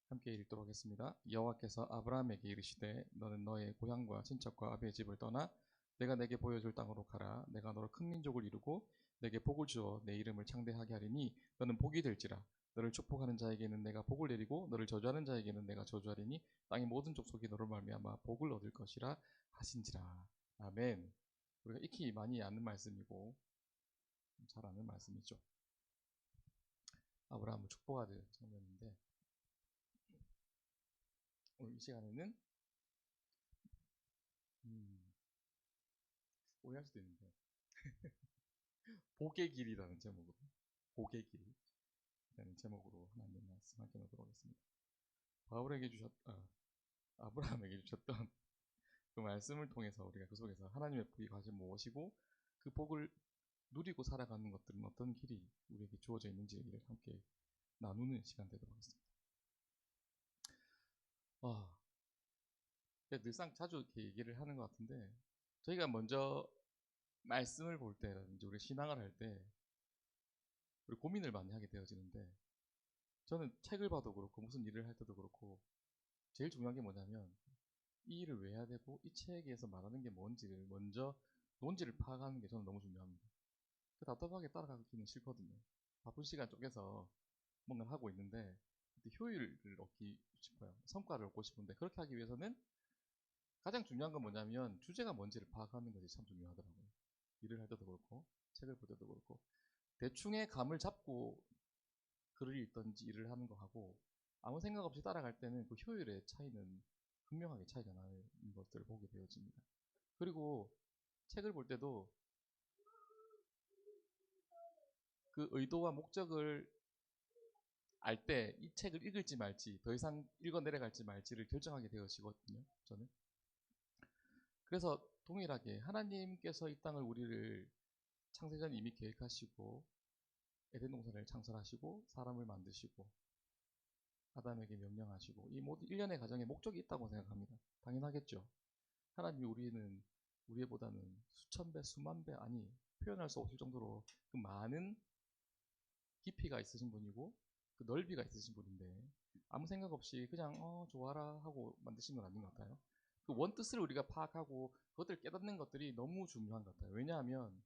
함께 읽도록 하겠습니다. 여호와께서 아브라함에게 이르시되 너는 너의 고향과 친척과 아비의 집을 떠나 내가 내게 보여줄 땅으로 가라. 내가 너로 큰 민족을 이루고 내게 복을 주어 내 이름을 창대하게 하리니 너는 복이 될지라. 너를 축복하는 자에게는 내가 복을 내리고 너를 저주하는 자에게는 내가 저주하리니 땅의 모든 족속이 너를 말미암아 복을 얻을 것이라 하신지라. 아멘. 우리가 익히 많이 아는 말씀이고 잘 아는 말씀이죠. 아브라함을 축복하는 장면인데 오늘 이 시간에는 오해할 수도 있는데 복의 길이라는 제목으로 복의 길이라는 제목으로 하나님 말씀 함께 나누도록 하겠습니다. 아브라함에게 주셨던 그 말씀을 통해서 우리가 그 속에서 하나님의 복이 과연 무엇이고 그 복을 누리고 살아가는 것들은 어떤 길이 우리에게 주어져 있는지를 함께 나누는 시간 되도록 하겠습니다. 늘상 자주 이렇게 얘기를 하는 것 같은데 저희가 먼저 말씀을 볼 때라든지 우리 신앙을 할 때 우리 고민을 많이 하게 되어지는데 저는 책을 봐도 그렇고 무슨 일을 할 때도 그렇고 제일 중요한 게 뭐냐면 이 일을 왜 해야 되고 이 책에서 말하는 게 뭔지를 먼저 논지를 파악하는 게 저는 너무 중요합니다. 답답하게 따라가기는 싫거든요. 바쁜 시간 쪼개서 뭔가를 하고 있는데 효율을 얻기 싶어요. 성과를 얻고 싶은데 그렇게 하기 위해서는 가장 중요한 건 뭐냐면 주제가 뭔지를 파악하는 것이 참 중요하더라고요. 일을 할 때도 그렇고 책을 볼 때도 그렇고 대충의 감을 잡고 글을 읽던지 일을 하는 거 하고 아무 생각 없이 따라갈 때는 그 효율의 차이는 분명하게 차이가 나는 것들을 보게 되어집니다. 그리고 책을 볼 때도 그 의도와 목적을 알 때 이 책을 읽을지 말지 더 이상 읽어 내려갈지 말지를 결정하게 되어지거든요. 저는. 그래서 동일하게 하나님께서 이 땅을 우리를 창세전 이미 계획하시고 에덴 동산을 창설하시고 사람을 만드시고 아담에게 명령하시고 이 모든 일련의 과정에 목적이 있다고 생각합니다. 당연하겠죠. 하나님이 우리보다는 수천 배, 수만 배, 아니 표현할 수 없을 정도로 그 많은 깊이가 있으신 분이고 그 넓이가 있으신 분인데 아무 생각 없이 그냥 좋아라 하고 만드신 건 아닌 것 같아요. 그 원뜻을 우리가 파악하고 그것들을 깨닫는 것들이 너무 중요한 것 같아요. 왜냐하면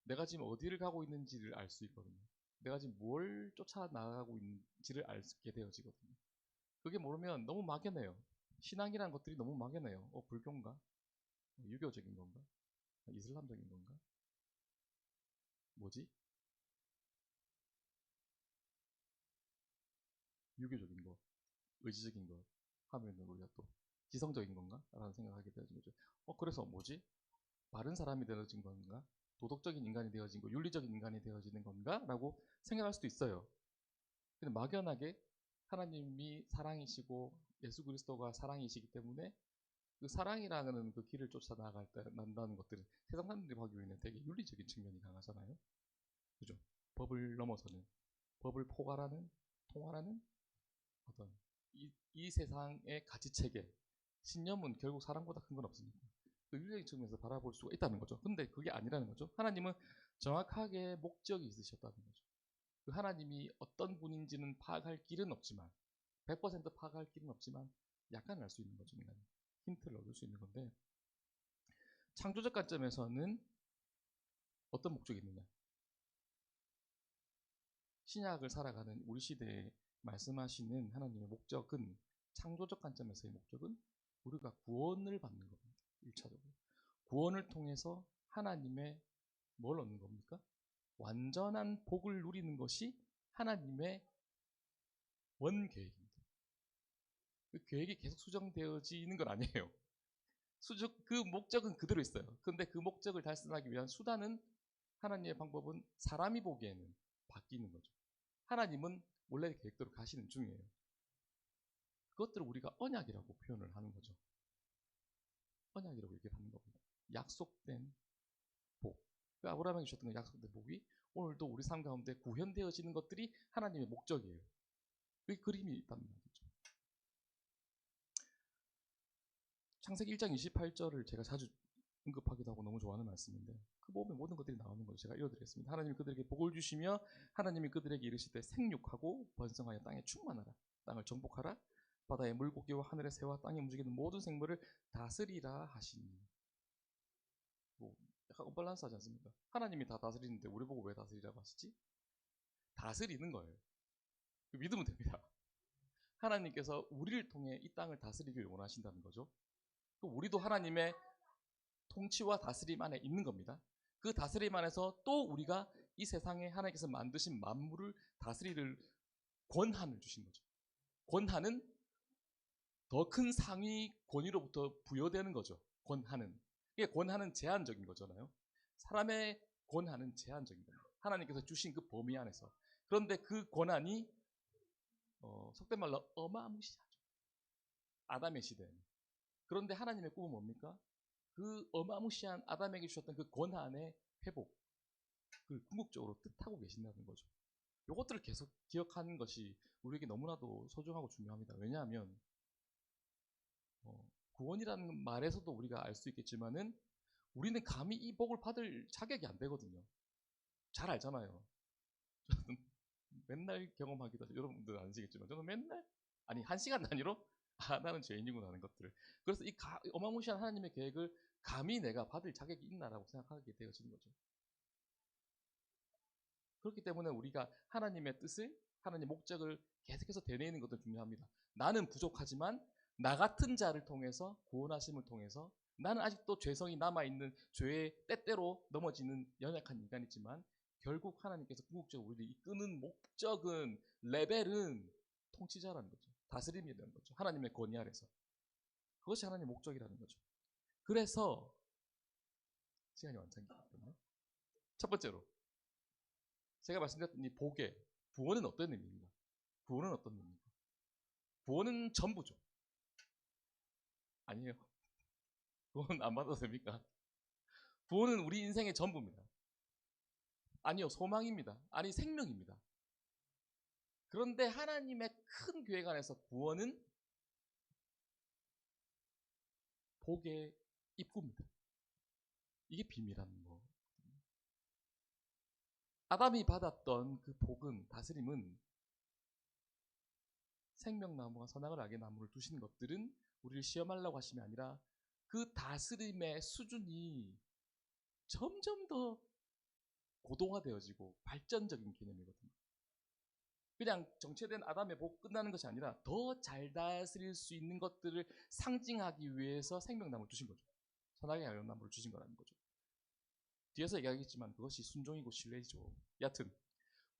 내가 지금 어디를 가고 있는지를 알 수 있거든요. 내가 지금 뭘 쫓아 나가고 있는지를 알게 되어지거든요. 그게 모르면 너무 막연해요. 신앙이라는 것들이 너무 막연해요. 불교인가? 유교적인 건가? 이슬람적인 건가? 뭐지? 유교적인 거, 의지적인 거 하면은 우리가 또 지성적인 건가? 라는 생각을 하게 되어진 거죠. 그래서 뭐지? 바른 사람이 되어진 건가? 도덕적인 인간이 되어진 거, 윤리적인 인간이 되어지는 건가? 라고 생각할 수도 있어요. 근데 막연하게 하나님이 사랑이시고 예수 그리스도가 사랑이시기 때문에 그 사랑이라는 그 길을 쫓아 나갈 때 난다는 것들은 세상 사람들이 보기에는 되게 윤리적인 측면이 강하잖아요. 그죠? 법을 넘어서는, 법을 포괄하는, 통할하는 어떤 이 세상의 가치 체계, 신념은 결국 사랑보다 큰 건 없으니까. 그 윤리적인 측면에서 바라볼 수가 있다는 거죠. 근데 그게 아니라는 거죠. 하나님은 정확하게 목적이 있으셨다는 거죠. 그 하나님이 어떤 분인지는 파악할 길은 없지만 100% 파악할 길은 없지만 약간 알 수 있는 거죠. 인간이. 힌트를 얻을 수 있는 건데 창조적 관점에서는 어떤 목적이 있느냐. 신약을 살아가는 우리 시대에 말씀하시는 하나님의 목적은 창조적 관점에서의 목적은 우리가 구원을 받는 겁니다. 1차적으로. 구원을 통해서 하나님의 뭘 얻는 겁니까? 완전한 복을 누리는 것이 하나님의 원 계획입니다. 그 계획이 계속 수정되어지는 건 아니에요. 그 목적은 그대로 있어요. 근데 그 목적을 달성하기 위한 수단은 하나님의 방법은 사람이 보기에는 바뀌는 거죠. 하나님은 원래 계획대로 가시는 중이에요. 그것들을 우리가 언약이라고 표현을 하는 거죠. 언약이라고 얘기를 하는 겁니다. 약속된 복. 그 아브라함에게 주셨던 그 약속된 복이 오늘도 우리 삶 가운데 구현되어지는 것들이 하나님의 목적이에요. 그 그림이 있단 말이죠. 창세기 1장 28절을 제가 자주 언급하기도 하고 너무 좋아하는 말씀인데 그 보면 모든 것들이 나오는 거죠. 제가 읽어드리겠습니다. 하나님이 그들에게 복을 주시며 하나님이 그들에게 이르시되 생육하고 번성하여 땅에 충만하라. 땅을 정복하라. 바다의 물고기와 하늘의 새와 땅에 움직이는 모든 생물을 다스리라 하시니. 뭐 약간 언밸런스하지 않습니까? 하나님이 다 다스리는데 우리 보고 왜 다스리라고 하시지? 다스리는 거예요. 믿으면 됩니다. 하나님께서 우리를 통해 이 땅을 다스리길 원하신다는 거죠. 우리도 하나님의 통치와 다스림 안에 있는 겁니다. 그 다스림 안에서 또 우리가 이 세상에 하나님께서 만드신 만물을 다스릴 권한을 주신 거죠. 권한은 더 큰 상위 권위로부터 부여되는 거죠. 권한은. 이게 권한은 제한적인 거잖아요. 사람의 권한은 제한적인 겁니다. 하나님께서 주신 그 범위 안에서. 그런데 그 권한이 속된 말로 어마무시하죠. 아담의 시대에는. 그런데 하나님의 꿈은 뭡니까? 그 어마무시한 아담에게 주셨던 그 권한의 회복, 그 궁극적으로 뜻하고 계신다는 거죠. 이것들을 계속 기억하는 것이 우리에게 너무나도 소중하고 중요합니다. 왜냐하면 구원이라는 말에서도 우리가 알 수 있겠지만은 우리는 감히 이 복을 받을 자격이 안 되거든요. 잘 알잖아요. 저는 맨날 경험하기도 하죠. 여러분들은 아시겠지만 저는 맨날 아니 1시간 단위로 나는 죄인이구나 하는 것들을. 그래서 이 어마무시한 하나님의 계획을 감히 내가 받을 자격이 있나라고 생각하게 되어지는 거죠. 그렇기 때문에 우리가 하나님의 뜻을, 하나님의 목적을 계속해서 되뇌이는 것도 중요합니다. 나는 부족하지만 나 같은 자를 통해서, 구원하심을 통해서 나는 아직도 죄성이 남아있는 죄의 때때로 넘어지는 연약한 인간이지만 결국 하나님께서 궁극적으로 우리를 이끄는 목적은, 레벨은 통치자라는 거죠. 다스림이라는 거죠. 하나님의 권위 아래서. 그것이 하나님의 목적이라는 거죠. 그래서 시간이 완전히 됐기 때문에 첫 번째로 제가 말씀드렸던 이 복의 구원은 어떤 의미입니까? 구원은 어떤 의미입니까? 구원은 전부죠. 아니에요. 구원 안 받아도 됩니까? 구원은 우리 인생의 전부입니다. 아니요, 소망입니다. 아니, 생명입니다. 그런데 하나님의 큰 계획 안에서 구원은 복의 입구입니다. 이게 비밀한 거. 아담이 받았던 그 복은, 다스림은 생명나무와 선악을 알게 나무를 두신 것들은 우리를 시험하려고 하심이 아니라 그 다스림의 수준이 점점 더 고도화되어지고 발전적인 개념이거든요. 그냥 정체된 아담의 복 끝나는 것이 아니라 더 잘 다스릴 수 있는 것들을 상징하기 위해서 생명나무를 주신 거죠. 선악의 알게 나무를 주신 거라는 거죠. 뒤에서 얘기하겠지만 그것이 순종이고 신뢰이죠. 여하튼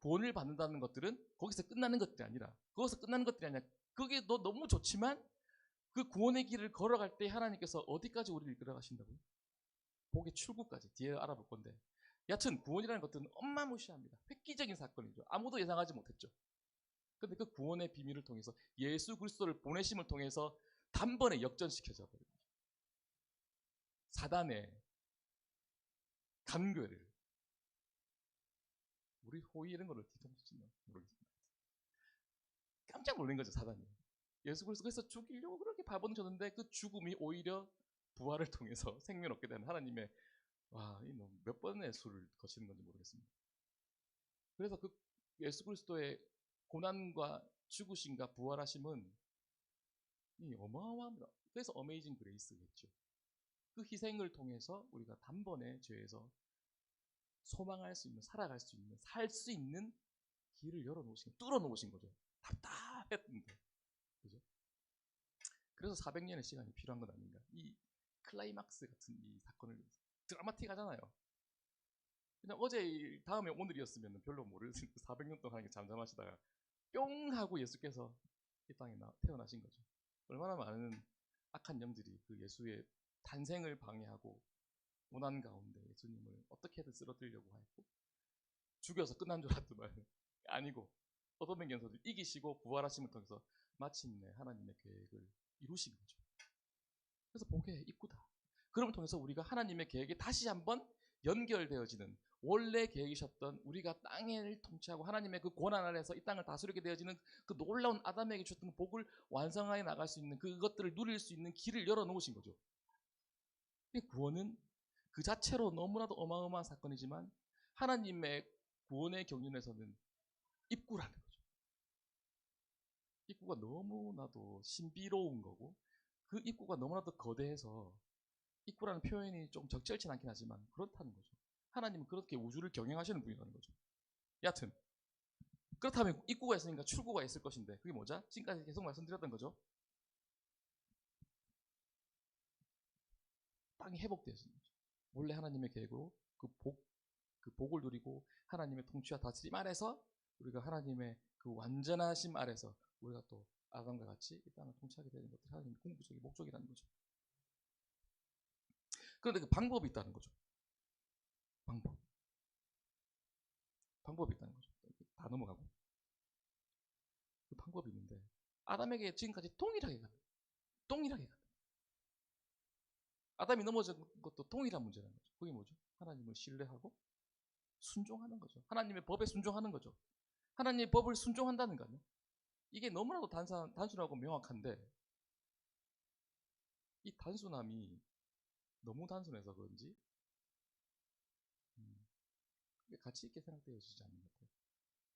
구원을 받는다는 것들은 거기서 끝나는 것들이 아니라, 거기서 끝나는 것들이 아니라, 그게 너무 좋지만 그 구원의 길을 걸어갈 때 하나님께서 어디까지 우리를 이끌어 가신다고요? 복의 출구까지 뒤에 알아볼 건데, 여하튼 구원이라는 것들은 어마무시합니다. 획기적인 사건이죠. 아무도 예상하지 못했죠. 근데 그 구원의 비밀을 통해서 예수 그리스도를 보내심을 통해서 단번에 역전시켜져 버립니다. 사단의 간괴를, 우리 호의 이런 거를 뒤통수치면 모르겠습니다. 깜짝 놀란 거죠, 사단이. 예수 그리스도께서 죽이려고 그렇게 발버둥쳤는데 그 죽음이 오히려 부활을 통해서 생명을 얻게 되는 하나님의, 몇 번의 수를 거치는 건지 모르겠습니다. 그래서 그 예수 그리스도의 고난과 죽으심과 부활하심은 이 어마어마합니다. 그래서 어메이징 그레이스겠죠. 그 희생을 통해서 우리가 단번에 죄에서 소망할 수 있는, 살아갈 수 있는, 살 수 있는 길을 열어놓으신, 뚫어놓으신 거죠. 답답했는데. 그죠? 그래서 400년의 시간이 필요한 건 아닌가. 이 클라이막스 같은 이 사건을 드라마틱하잖아요. 그냥 어제 다음에 오늘이었으면 별로 모르겠어요. 400년 동안 잠잠하시다가 뿅 하고 예수께서 이 땅에 태어나신 거죠. 얼마나 많은 악한 영들이 그 예수의 탄생을 방해하고 고난 가운데 예수님을 어떻게든 쓰러뜨리려고 했고, 죽여서 끝난 줄 알았더만 아니고 어둠의 권세를 이기시고 부활하심을 통해서 마침내 하나님의 계획을 이루신 거죠. 그래서 복의 입구다. 그럼을 통해서 우리가 하나님의 계획에 다시 한번 연결되어지는, 원래 계획이셨던 우리가 땅을 통치하고 하나님의 그 권한 아래서 이 땅을 다스리게 되어지는 그 놀라운 아담에게 주셨던 복을 완성하여 나갈 수 있는, 그것들을 누릴 수 있는 길을 열어놓으신 거죠. 구원은 그 자체로 너무나도 어마어마한 사건이지만 하나님의 구원의 경륜에서는 입구라는 거죠. 입구가 너무나도 신비로운 거고 그 입구가 너무나도 거대해서 입구라는 표현이 좀 적절치 않긴 하지만 그렇다는 거죠. 하나님은 그렇게 우주를 경영하시는 분이라는 거죠. 여하튼 그렇다면 입구가 있으니까 출구가 있을 것인데 그게 뭐죠? 지금까지 계속 말씀드렸던 거죠. 땅이 회복되어지는 거죠. 원래 하나님의 계획으로 그 복을 누리고 하나님의 통치와 다스림 아래서 우리가 하나님의 그 완전하심 아래서 우리가 또 아담과 같이 이 땅을 통치하게 되는 것들이 하나님의 궁극적인 목적이라는 거죠. 그런데 그 방법이 있다는 거죠. 방법이 있다는 거죠. 다 넘어가고 그 방법이 있는데 아담에게 지금까지 동일하게 간다. 아담이 넘어진 것도 동일한 문제라는 거죠. 그게 뭐죠? 하나님을 신뢰하고 순종하는 거죠. 하나님의 법에 순종하는 거죠. 하나님의 법을 순종한다는 거요. 이게 너무나도 단순하고 명확한데 이 단순함이 너무 단순해서 그런지 가치 있게 생각되어지지 않는 것 같아요.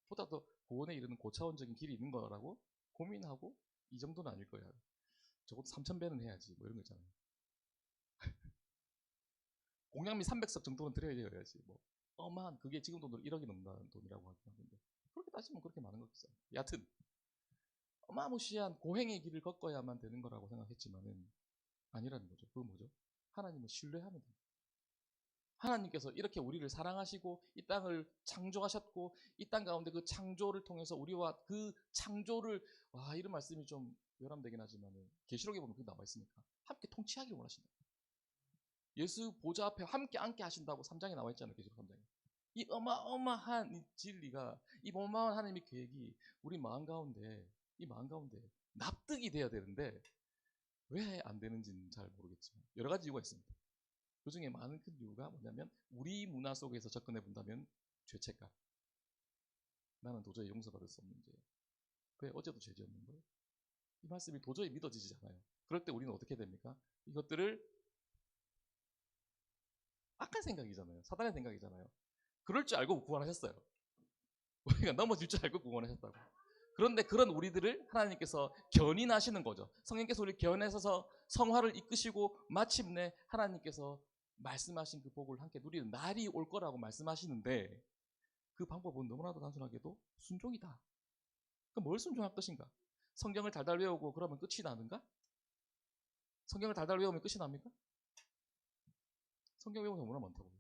보다 더 구원에 이르는 고차원적인 길이 있는 거라고 고민하고 이 정도는 아닐 거야. 적어도 3,000배는 해야지 뭐 이런 거 있잖아요. 공양미 300석 정도는 드려야 돼야지. 뭐 어마한 그게 지금 돈으로 1억이 넘는 돈이라고 하는데 그렇게 따지면 그렇게 많은 거겠어요. 여하튼 어마무시한 고행의 길을 걷어야만 되는 거라고 생각했지만은 아니라는 거죠. 그건 뭐죠? 하나님을 신뢰하면 됩니다. 하나님께서 이렇게 우리를 사랑하시고 이 땅을 창조하셨고 이 땅 가운데 그 창조를 통해서 우리와 그 창조를 이런 말씀이 좀 외람되긴 하지만은 계시록에 보면 그게 나와 있으니까 함께 통치하기를 원하신다. 예수 보좌 앞에 함께 앉게 하신다고 3장에 나와 있잖아요. 계시록 3장에. 이 어마어마한 이 진리가 이 어마어마한 하나님의 계획이 우리 마음 가운데 납득이 돼야 되는데 왜 안 되는지는 잘 모르겠지만 여러 가지 이유가 있습니다. 그 중에 많은 큰 이유가 뭐냐면 우리 문화 속에서 접근해 본다면 죄책감. 나는 도저히 용서받을 수 없는 죄야. 왜 어제도 죄 지었는 거예요? 이 말씀이 도저히 믿어지지 않아요. 그럴 때 우리는 어떻게 됩니까? 이것들을 악한 생각이잖아요. 사단의 생각이잖아요. 그럴 줄 알고 구원하셨어요. 우리가 넘어질 줄 알고 구원하셨다고. 그런데 그런 우리들을 하나님께서 견인하시는 거죠. 성령께서 우리를 견인하셔서 성화를 이끄시고 마침내 하나님께서 말씀하신 그 복을 함께 누리는 날이 올 거라고 말씀하시는데 그 방법은 너무나도 단순하게도 순종이다. 그럼 뭘 순종할 것인가? 성경을 달달 외우고 그러면 끝이 나는가? 성경을 달달 외우면 끝이 납니까? 성경 외우면 너무나 많다고요.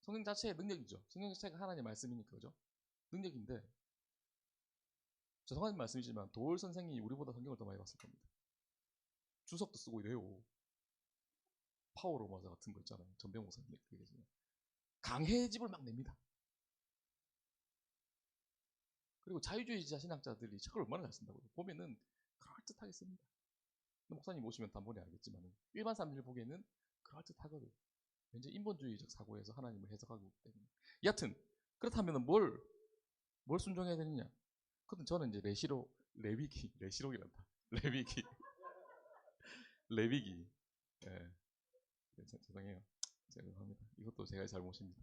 성경 자체의 능력이죠. 성경 자체가 하나님의 말씀이니까 그죠? 능력인데 죄송한 말씀이지만 도올 선생이 우리보다 성경을 더 많이 봤을 겁니다. 주석도 쓰고 이래요. 파워로마자 같은 거 있잖아요. 전병 목사님 강해집을 막 냅니다. 그리고 자유주의자 신학자들이 책을 얼마나 잘 쓴다고요. 보면은 그럴듯하게 씁니다. 목사님 오시면 단번에 알겠지만 일반 사람들이 보기에는 그럴듯하거든요. 왠지 인본주의적 사고에서 하나님을 해석하고 있기 때문에. 여하튼 그렇다면 뭘 순종해야 되느냐? 그건 저는 이제 레시록이란다. 레위기. 예. 죄송해요. 죄송합니다. 이것도 제가 잘못입니다.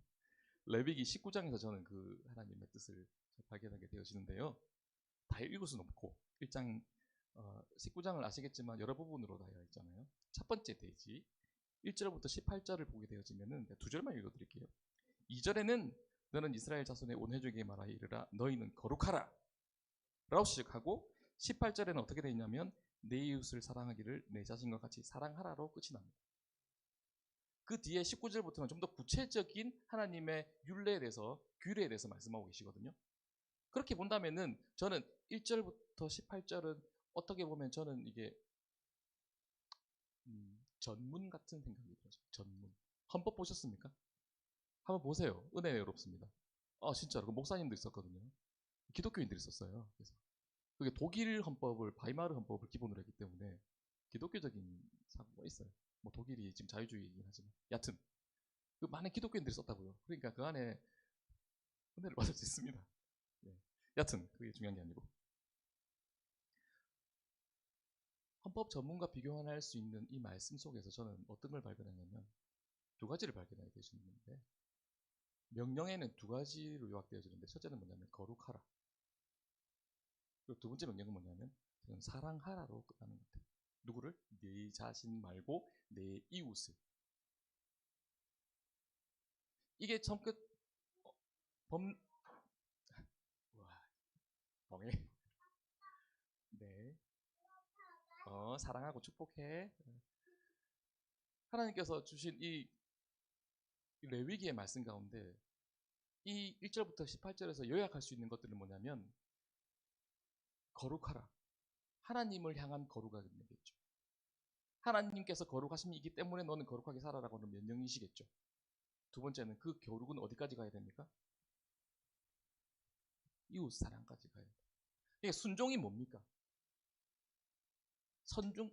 레위기 19장에서 저는 그 하나님의 뜻을 발견하게 되어지는데요. 다 읽을 수는 없고 1장 19장을 아시겠지만 여러 부분으로 나뉘어 있잖아요. 첫 번째 페이지 1절부터 18절을 보게 되어지면은 두 절만 읽어드릴게요. 2절에는 너는 이스라엘 자손의 온 회족에게 말하여 이르라 너희는 거룩하라 라고 시작하고 18절에는 어떻게 되어 있냐면 내 이웃을 사랑하기를 내 자신과 같이 사랑하라로 끝이 납니다. 그 뒤에 19절부터는 좀 더 구체적인 하나님의 율례에 대해서 규례에 대해서 말씀하고 계시거든요. 그렇게 본다면은 저는 1절부터 18절은 어떻게 보면 저는 이게 전문 같은 생각이 들어요. 전문. 헌법 보셨습니까? 한번 보세요. 은혜가 외롭습니다. 진짜로. 그 목사님도 있었거든요. 기독교인들이 있었어요. 그래서 그게 독일 헌법을 바이마르 헌법을 기본으로 했기 때문에 기독교적인 사고가 있어요. 뭐 독일이 지금 자유주의이긴 하지만 여하튼 그 많은 기독교인들이 썼다고요. 그러니까 그 안에 은혜를 받을 수 있습니다. 네. 여하튼 그게 중요한 게 아니고 헌법 전문가 비교할 수 있는 이 말씀 속에서 저는 어떤 걸 발견했냐면 두 가지를 발견하게 되시는데 명령에는 두 가지로 요약되어지는데 첫째는 뭐냐면 거룩하라. 그리고 두 번째 명령은 뭐냐면 저는 사랑하라로 끝나는 것 같아요. 누구를? 네 자신 말고 내 이웃을. 이게 처음 끝 범, 와, 멍해. 네. 사랑하고 축복해. 하나님께서 주신 이 레위기의 말씀 가운데 이 1절부터 18절에서 요약할 수 있는 것들은 뭐냐면 거룩하라. 하나님을 향한 거룩하겠죠. 하나님께서 거룩하심이기 때문에 너는 거룩하게 살아라고는 명령이시겠죠. 두 번째는 그 거룩은 어디까지 가야 됩니까? 이웃 사랑까지 가야 돼요. 이게 순종이 뭡니까?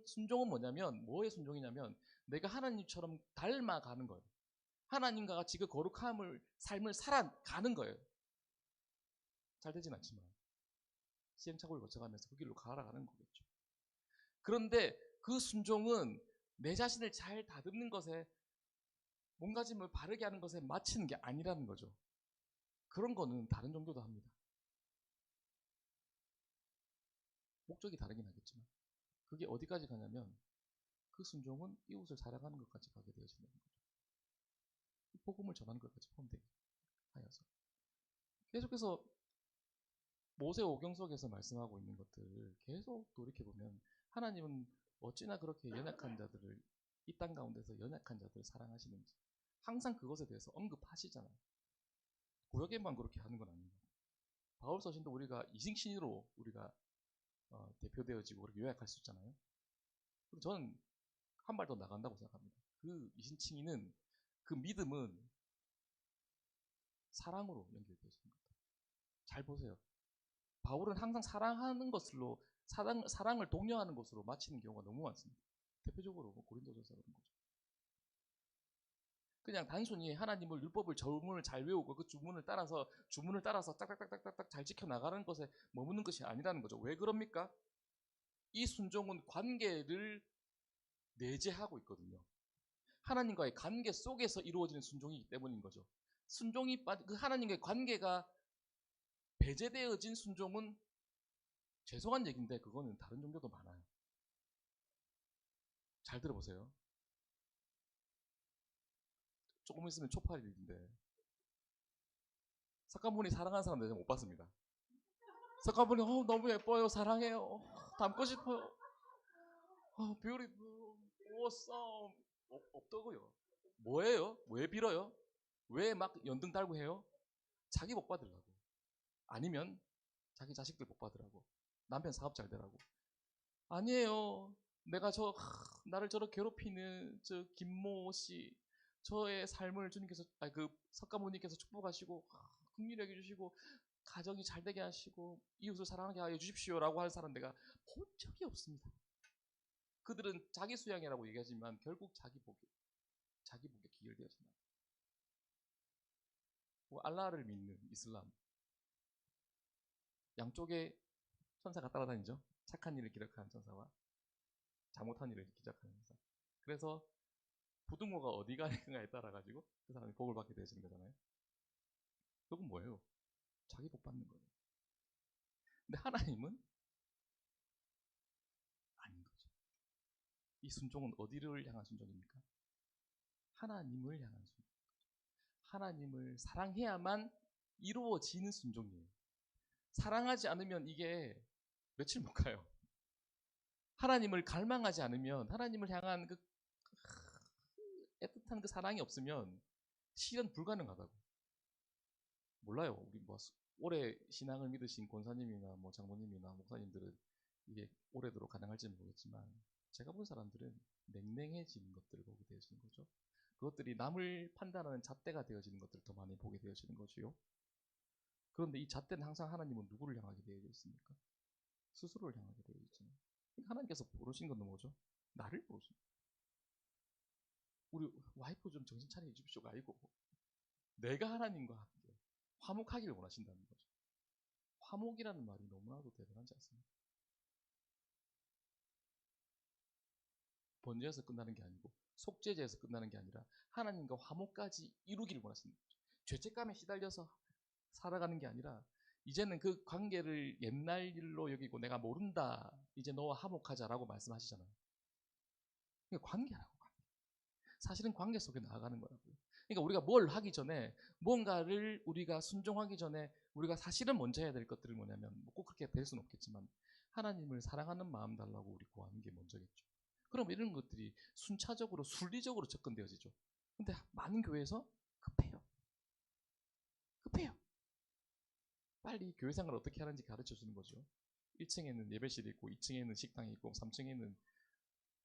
순종은 뭐냐면 뭐의 순종이냐면 내가 하나님처럼 닮아가는 거예요. 하나님과 같이 그 거룩함을 삶을 살아가는 거예요. 잘 되진 않지만 시행착오를 거쳐가면서 그 길로 가라가는 거겠죠. 그런데 그 순종은 내 자신을 잘 다듬는 것에 몸가짐을 바르게 하는 것에 마치는 게 아니라는 거죠. 그런 거는 다른 종교도 합니다. 목적이 다르긴 하겠지만 그게 어디까지 가냐면 그 순종은 이웃을 사랑하는 것까지 가게 되어진다는 거죠. 복음을 전하는 것까지 포함되게 하여서 계속해서 모세 오경 속에서 말씀하고 있는 것들을 계속 돌이켜보면 하나님은 어찌나 그렇게 연약한 자들을 이 땅 가운데서 연약한 자들을 사랑하시는지 항상 그것에 대해서 언급하시잖아요. 구약에만 그렇게 하는 건 아닙니다. 바울 서신도 우리가 이승신으로 우리가 대표되어지고 그렇게 요약할 수 있잖아요. 그럼 저는 한 발 더 나간다고 생각합니다. 그 이신칭의는 그 믿음은 사랑으로 연결되어지는 겁니다. 잘 보세요. 바울은 항상 사랑하는 것으로 사랑을 독려하는 것으로 마치는 경우가 너무 많습니다. 대표적으로 고린도전서 그런 거죠. 그냥 단순히 하나님을 율법을 주문을 잘 외우고 그 주문을 따라서 딱딱딱딱딱 잘 지켜 나가는 것에 머무는 것이 아니라는 거죠. 왜 그럽니까? 이 순종은 관계를 내재하고 있거든요. 하나님과의 관계 속에서 이루어지는 순종이기 때문인 거죠. 그 하나님과의 관계가 배제되어진 순종은 죄송한 얘기인데 그거는 다른 종교도 많아요. 잘 들어보세요. 조금 있으면 초파일인데 석가모니 사랑하는 사람 내가 못 봤습니다. 석가모니 너무 예뻐요. 사랑해요. 닮고 싶어요. beautiful, awesome. 없더고요. 뭐예요? 왜 빌어요? 왜 막 연등 달고 해요? 자기 복 받으려고. 아니면 자기 자식들 복 받으라고. 남편 사업 잘 되라고. 아니에요. 내가 나를 저렇게 괴롭히는 저 김모 씨, 저의 삶을 주님께서, 그 석가모니께서 축복하시고, 긍휼히 여겨주시고, 가정이 잘 되게 하시고, 이웃을 사랑하게 하여 주십시오라고 하는 사람 내가 본 적이 없습니다. 그들은 자기 수양이라고 얘기하지만 결국 자기 복에 기결되어진다. 알라를 믿는 이슬람. 양쪽에 천사가 따라다니죠. 착한 일을 기록하는 천사와 잘못한 일을 기록하는 천사. 그래서 부등호가 어디 가는가에 따라 가지고 그 사람이 복을 받게 되어지는 거잖아요. 그건 뭐예요? 자기 복 받는 거예요. 근데 하나님은 아닌 거죠. 이 순종은 어디를 향한 순종입니까? 하나님을 향한 순종. 하나님을 사랑해야만 이루어지는 순종이에요. 사랑하지 않으면 이게 며칠 못 가요. 하나님을 갈망하지 않으면 하나님을 향한 그 애틋한 그 사랑이 없으면 실현 불가능하다고. 몰라요. 우리 오래 신앙을 믿으신 권사님이나 장모님이나 목사님들은 이게 오래도록 가능할지 모르겠지만 제가 본 사람들은 냉랭해지는 것들을 보게 되어지는 거죠. 그것들이 남을 판단하는 잣대가 되어지는 것들을 더 많이 보게 되어지는 거지요. 그런데 이 잣대는 항상 하나님은 누구를 향하게 되어 있습니까? 스스로를 향하게 되어 있잖아요. 하나님께서 부르신 건 뭐죠? 나를 부르신 거예요. 우리 와이프 좀 정신 차려 주십시오가 아니고 내가 하나님과 함께 화목하기를 원하신다는 거죠. 화목이라는 말이 너무나도 대단하지 않습니까? 번제에서 끝나는 게 아니고 속죄제에서 끝나는 게 아니라 하나님과 화목까지 이루기를 원하시는 거죠. 죄책감에 시달려서 살아가는 게 아니라 이제는 그 관계를 옛날 일로 여기고 내가 모른다. 이제 너와 화목하자라고 말씀하시잖아요. 이게 관계라고. 사실은 관계 속에 나아가는 거라고요. 그러니까 우리가 뭘 하기 전에 뭔가를 우리가 순종하기 전에 우리가 사실은 먼저 해야 될 것들은 뭐냐면 꼭 그렇게 될 수는 없겠지만 하나님을 사랑하는 마음 달라고 우리 구하는 게 먼저겠죠. 그럼 이런 것들이 순차적으로 순리적으로 접근되어지죠. 근데 많은 교회에서 급해요. 급해요. 빨리 교회 생활을 어떻게 하는지 가르쳐 주는 거죠. 1층에는 예배실이 있고 2층에는 식당이 있고 3층에는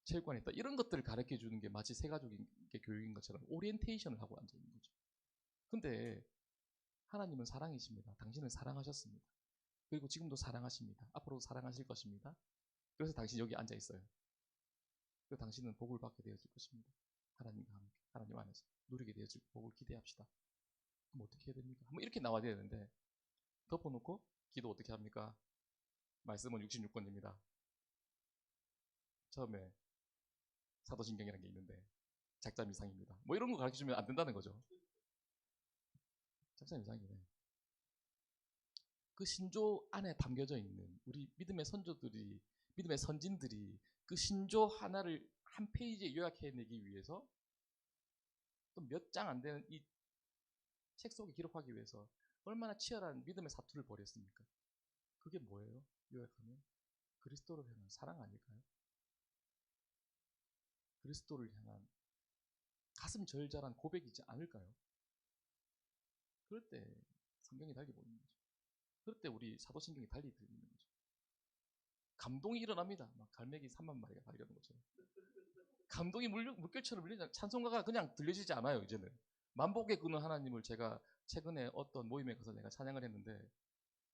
체육관이 있다. 이런 것들을 가르쳐 주는 게 마치 세가족인 게 교육인 것처럼 오리엔테이션을 하고 앉아 있는 거죠. 근데 하나님은 사랑이십니다. 당신을 사랑하셨습니다. 그리고 지금도 사랑하십니다. 앞으로도 사랑하실 것입니다. 그래서 당신 여기 앉아 있어요. 그리고 당신은 복을 받게 되어질 것입니다. 하나님과 함께, 하나님 안에서 누리게 되어질 복을 기대합시다. 그럼 어떻게 해야 됩니까? 뭐 이렇게 나와야 되는데 덮어놓고 기도 어떻게 합니까? 말씀은 66권입니다. 처음에 사도신경이라는 게 있는데 작자미상입니다. 뭐 이런 거 가르쳐주면 안 된다는 거죠. 작자미상이네. 그 신조 안에 담겨져 있는 우리 믿음의 선조들이, 믿음의 선진들이 그 신조 하나를 한 페이지에 요약해내기 위해서 또 몇 장 안 되는 이 책 속에 기록하기 위해서 얼마나 치열한 믿음의 사투를 벌였습니까? 그게 뭐예요? 요약하면 그리스도를 향한 사랑 아닐까요? 그리스도를 향한 가슴 절절한 고백이지 않을까요? 그럴 때 성경이 달리 보이는 거죠. 그럴 때 우리 사도신경이 달리 들리는 거죠. 감동이 일어납니다. 막 갈매기 3만 마리가 달려오는 것처럼. 감동이 물결처럼 밀리잖아요. 찬송가가 그냥 들려지지 않아요, 이제는. 만복의 그는 하나님을 제가 최근에 어떤 모임에 가서 내가 찬양을 했는데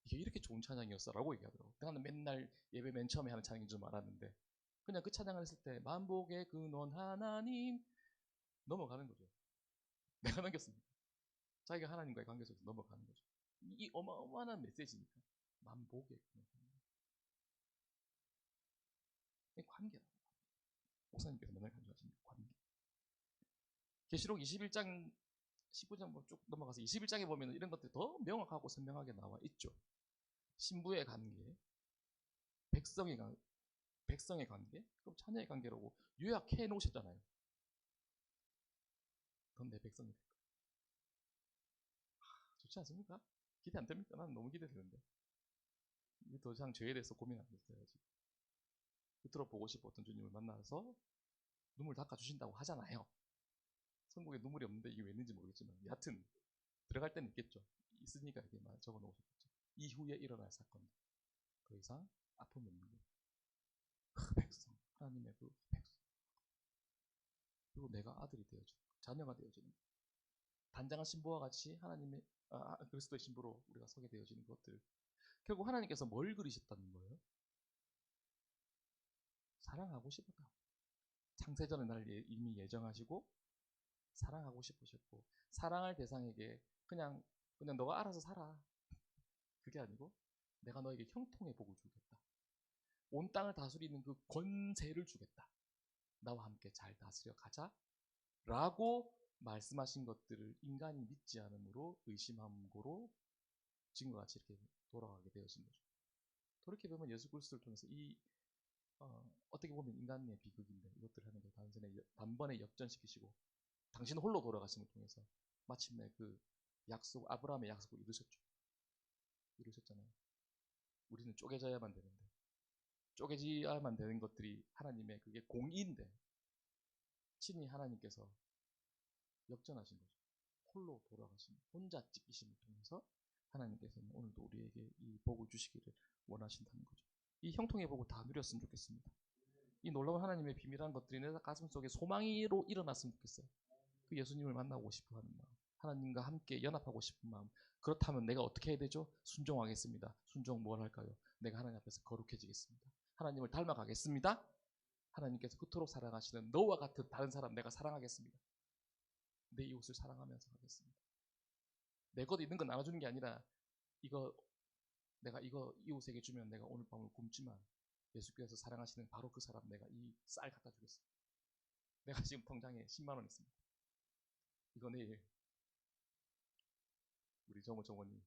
이게 이렇게 좋은 찬양이었어 라고 얘기하더라고. 나는 맨날 예배 맨 처음에 하는 찬양인 줄 알았는데 그냥 그 찬양을 했을 때 만복의 근원 하나님 넘어가는 거죠. 내가 넘겼습니다. 자기가 하나님과의 관계 속에서 넘어가는 거죠. 이 어마어마한 메시지니까. 만복의 근원 하나님. 이 관계라고. 목사님께서 맨날 강조하십니다. 관계. 계시록 21장 19장 쭉 넘어가서 21장에 보면 이런 것들이 더 명확하고 선명하게 나와 있죠. 신부의 관계, 백성의 관계, 백성의 관계, 그럼 자녀의 관계라고 요약해 놓으셨잖아요. 넌 내 백성이 될 거야. 좋지 않습니까? 기대 안 됩니까? 나는 너무 기대되는데. 이게 더 이상 죄에 대해서 고민 안 했어요. 지금. 끝으로 보고 싶었던 주님을 만나서 눈물 닦아주신다고 하잖아요. 성국에 눈물이 없는데 이게 왜 있는지 모르겠지만 여하튼 들어갈 때는 있겠죠. 있으니까 이렇게 말 적어 놓으셨겠죠. 이후에 일어날 사건. 더 이상 아픔이 없는 거예요. 그 백성, 하나님의 그 백성. 그리고 내가 아들이 되어주는 자녀가 되어주는 단장한 신부와 같이 하나님의 그리스도의 신부로 우리가 서게 되어지는 것들. 결국 하나님께서 뭘 그리셨다는 거예요? 사랑하고 싶었다. 창세전에 나를 이미 예정하시고 사랑하고 싶으셨고 사랑할 대상에게 그냥 너가 알아서 살아. 그게 아니고 내가 너에게 형통의 복을 주겠다. 온 땅을 다스리는 그 권세를 주겠다. 나와 함께 잘 다스려 가자. 라고 말씀하신 것들을 인간이 믿지 않으므로 의심함으로 지금과 같이 이렇게 돌아가게 되어진 거죠. 돌이켜보면 예수 그리스도를 통해서 어떻게 보면 인간의 비극인데 이것들을 하는 걸 단번에 역전시키시고 당신 홀로 돌아가심을 통해서 마침내 그 약속, 아브라함의 약속을 이루셨죠. 이루셨잖아요. 우리는 쪼개져야만 되는데 쪼개져야만 되는 것들이 하나님의 그게 공의인데 친히 하나님께서 역전하신 거죠. 홀로 돌아가신 혼자 찢기심을 통해서 하나님께서는 오늘도 우리에게 이 복을 주시기를 원하신다는 거죠. 이 형통의 복을 다 누렸으면 좋겠습니다. 이 놀라운 하나님의 비밀한 것들이 내 가슴 속에 소망으로 일어났으면 좋겠어요. 그 예수님을 만나고 싶어 하는 마음, 하나님과 함께 연합하고 싶은 마음. 그렇다면 내가 어떻게 해야 되죠? 순종하겠습니다. 순종 뭘 할까요? 내가 하나님 앞에서 거룩해지겠습니다. 하나님을 닮아가겠습니다. 하나님께서 그토록 사랑하시는 너와 같은 다른 사람 내가 사랑하겠습니다. 내 이웃을 사랑하면서 하겠습니다. 내 것 있는 거 나눠주는 게 아니라 내가 이거 이웃에게 주면 내가 오늘 밤을 굶지만 예수께서 사랑하시는 바로 그 사람 내가 이 쌀 갖다 주겠습니다. 내가 지금 통장에 10만 원 있습니다. 이거 내일 우리 정원이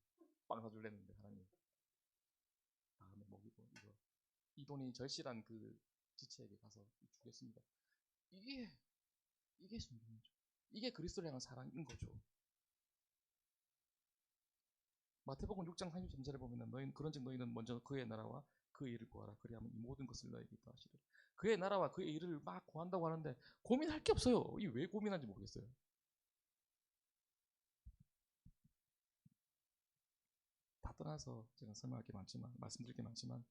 빵 사줄랬는데 하나님 다음에 먹이고 이 돈이 절실한 그 지체에게 가서 주겠습니다. 이게 순종이죠. 이게 그리스도를 향한 사랑인 거죠. 마태복음 6장 33절에 보면은 너희는 그런즉 너희는 먼저 그의 나라와 그의 일을 구하라. 그리하면 이 모든 것을 너희에게 더하시리라. 그의 나라와 그의 일을 막 구한다고 하는데 고민할 게 없어요. 이 왜 고민하는지 모르겠어요. 다 떠나서 제가 설명할 게 많지만 말씀드릴 게 많지만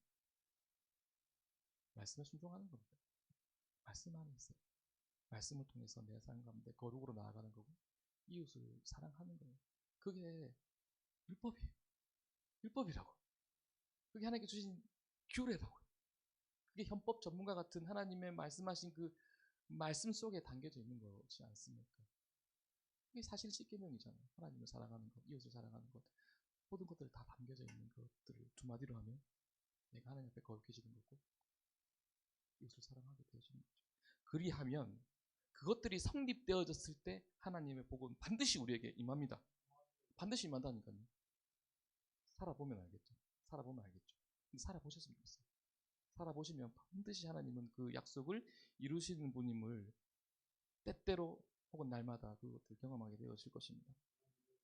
말씀에 순종하는 겁니다. 말씀 안에 있어요. 말씀을 통해서 내 삶 가운데 거룩으로 나아가는 거고 이웃을 사랑하는 거예요. 그게 율법이에요. 율법이라고. 그게 하나님께 주신 규례라고요. 그게 헌법 전문가 같은 하나님의 말씀하신 그 말씀 속에 담겨져 있는 것이 않습니까? 이게 사실 십계명이잖아요. 하나님을 사랑하는 것, 이웃을 사랑하는 것, 모든 것들이 다 담겨져 있는 것들을 두 마디로 하면 내가 하나님 앞에 거룩해지는 거고 이웃을 사랑하게 되어지는 거죠. 그리하면 그것들이 성립되어졌을 때 하나님의 복은 반드시 우리에게 임합니다. 반드시 임한다니까요. 살아보면 알겠죠. 살아보면 알겠죠. 근데 살아보셨으면 좋겠어요. 살아보시면 반드시 하나님은 그 약속을 이루시는 분임을 때때로 혹은 날마다 그것을 경험하게 되어질 것입니다.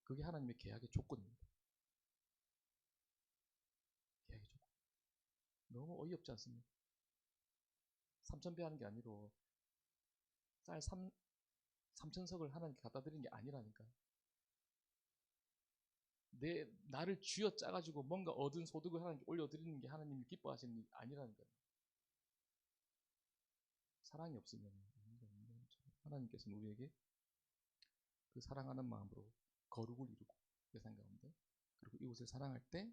그게 하나님의 계약의 조건입니다. 계약의 조건. 너무 어이없지 않습니까? 3,000배 하는 게 아니고 쌀 3,000석을 하나님께 갖다 드리는 게 아니라니까요. 나를 쥐어 짜가지고 뭔가 얻은 소득을 하나님께 올려드리는 게 하나님이 기뻐하시는 일이 아니라니까요. 사랑이 없으면 하나님께서는 우리에게 그 사랑하는 마음으로 거룩을 이루고 세상 가운데 그리고 이웃을 사랑할 때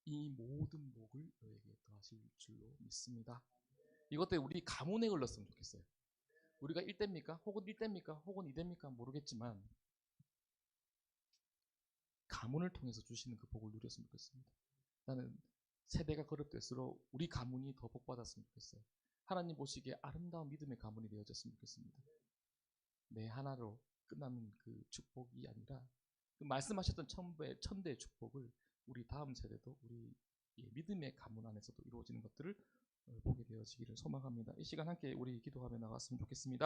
이 모든 복을 너에게 더하실 줄로 믿습니다. 이것들 우리 가문에 걸렀으면 좋겠어요. 우리가 1대입니까? 혹은 1대입니까? 혹은 2대입니까? 모르겠지만 가문을 통해서 주시는 그 복을 누렸으면 좋겠습니다. 나는 세대가 거듭될수록 우리 가문이 더 복받았으면 좋겠어요. 하나님 보시기에 아름다운 믿음의 가문이 되어졌으면 좋겠습니다. 내 하나로 끝나는 그 축복이 아니라 그 말씀하셨던 천대의 축복을 우리 다음 세대도 우리 믿음의 가문 안에서도 이루어지는 것들을 보게 되어지기를 소망합니다. 이 시간 함께 우리 기도하며 나갔으면 좋겠습니다.